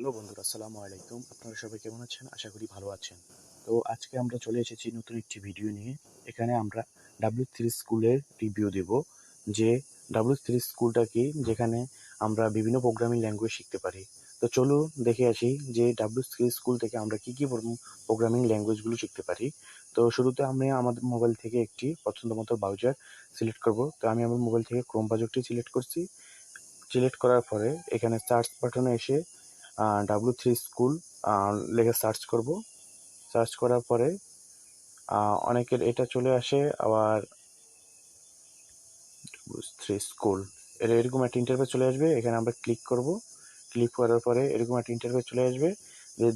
Hello বন্ধুরা, আসসালামু আলাইকুম। আপনারা সবাই কেমন আছেন? আশা করি ভালো আছেন। তো আজকে আমরা চলে এসেছি নতুন একটি ভিডিও নিয়ে। এখানে আমরা W3 স্কুলের রিভিউ দেব, যে W3 স্কুলটা কি, যেখানে আমরা বিভিন্ন প্রোগ্রামিং ল্যাঙ্গুয়েজ শিখতে পারি। তো চলো দেখে আসি যে W3 স্কুল থেকে আমরা কি কি প্রোগ্রামিং ল্যাঙ্গুয়েজগুলো শিখতে পারি। তো শুরুতে আমি আমাদের মোবাইল থেকে একটি পছন্দ মতো ব্রাউজার সিলেক্ট করব। তো আমি আমার মোবাইল থেকে ক্রোম ব্রাউজারটি সিলেক্ট করছি। সিলেক্ট করার পরে এখানে সার্চ বাটনে এসে W3 স্কুল লিখে সার্চ করব। সার্চ করার পরে অনেকের এটা চলে আসে, আবার W3 স্কুল এরকম একটা ইন্টারফেস চলে আসবে। এখানে আমরা ক্লিক করব। ক্লিক করার পরে এরকম একটা ইন্টারফেস চলে আসবে।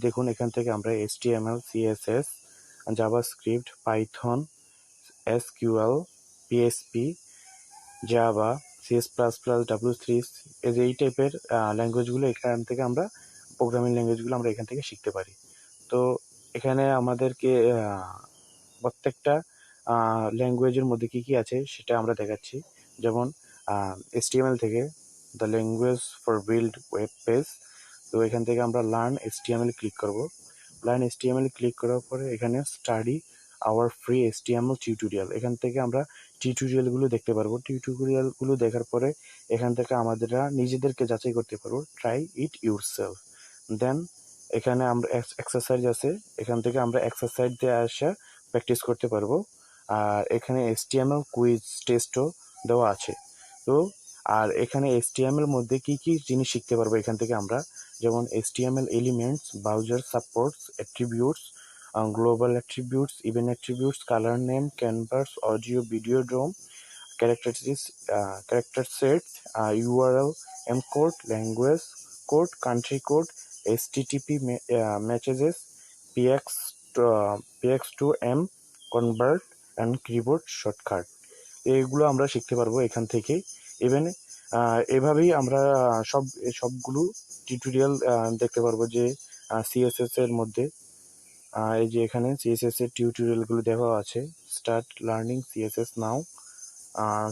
দেখুন এখান থেকে আমরা HTML, CSS, JavaScript, Python, SQL, PHP, Java, CS++, W3 এই টাইপের ল্যাঙ্গুয়েজগুলো এখান থেকে আমরা প্রোগ্রামিং ল্যাঙ্গুয়েজগুলো আমরা এখান থেকে শিখতে পারি। তো এখানে আমাদেরকে প্রত্যেকটা ল্যাঙ্গুয়েজের মধ্যে কি কি আছে সেটা আমরা দেখাচ্ছি। যেমন HTML থেকে the language for build web page. তো এখান থেকে আমরা লার্ন HTML ক্লিক করব। লার্ন HTML ক্লিক করার পরে এখানে study our free HTML tutorial, এখান থেকে আমরা টিউটোরিয়ালগুলো দেখতে পারবো। টিউটোরিয়ালগুলো দেখার পরে এখান থেকে আমাদের নিজেদেরকে যাচাই করতে পারবো, ট্রাই ইট ইউরসেলফ। দেন এখানে আমরা এক্সারসাইজ আছে, এখান থেকে আমরা এক্সারসাইজ দিয়ে আসা প্র্যাকটিস করতে পারবো। আর এখানে HTML কুইজ টেস্টও দেওয়া আছে। তো আর এখানে HTML এর মধ্যে কি কি জিনিস শিখতে পারবো এখান থেকে আমরা, যেমন HTML elements, browser supports, attributes, global attributes, event attributes, colour name, canvas, audio, video, ড্রোম, characteristics, character set, URL, M code, language code, country code, HTTP messages, PX to M convert and keyboard shortcut। এইগুলো আমরা শিখতে পারবো এখান থেকে। Even এভাবেই আমরা সবগুলো টিউটোরিয়াল দেখতে পারবো। যে CSS এর মধ্যে এই যে এখানে CSS এর টিউটোরিয়ালগুলো দেওয়া আছে। স্টার্ট লার্নিং CSS নাও।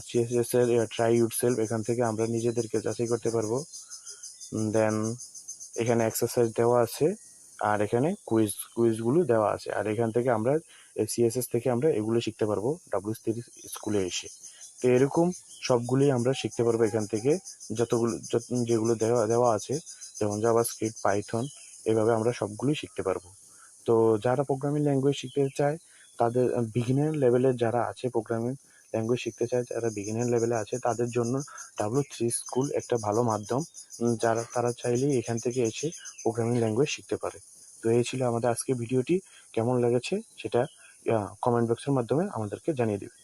CSS এর ট্রাই ইউরসেলফ, এখান থেকে আমরা নিজেদেরকে যাচাই করতে পারবো। দেন এখানে এক্সারসাইজ দেওয়া আছে, আর এখানে কুইজগুলো দেওয়া আছে। আর এখান থেকে আমরা CSS থেকে আমরা এগুলো শিখতে পারবো W3 স্কুলে এসে। তো এরকম সবগুলোই আমরা শিখতে পারবো এখান থেকে, যেগুলো দেওয়া আছে, যেমন জাভাস্ক্রিপ্ট, পাইথন, এভাবে আমরা সবগুলোই শিখতে পারবো। তো যারা প্রোগ্রামিং ল্যাঙ্গুয়েজ শিখতে চায়, তাদের বিগিনার লেভেলের যারা আছে, প্রোগ্রামিং ল্যাঙ্গুয়েজ শিখতে চায় যারা বিগিনার লেভেলে আছে, তাদের জন্য W3 স্কুল একটা ভালো মাধ্যম। তারা চাইলেই এখান থেকে এসে প্রোগ্রামিং ল্যাঙ্গুয়েজ শিখতে পারে। তো এই ছিল আমাদের আজকের ভিডিওটি। কেমন লেগেছে সেটা কমেন্ট বক্সের মাধ্যমে আমাদেরকে জানিয়ে দেবে।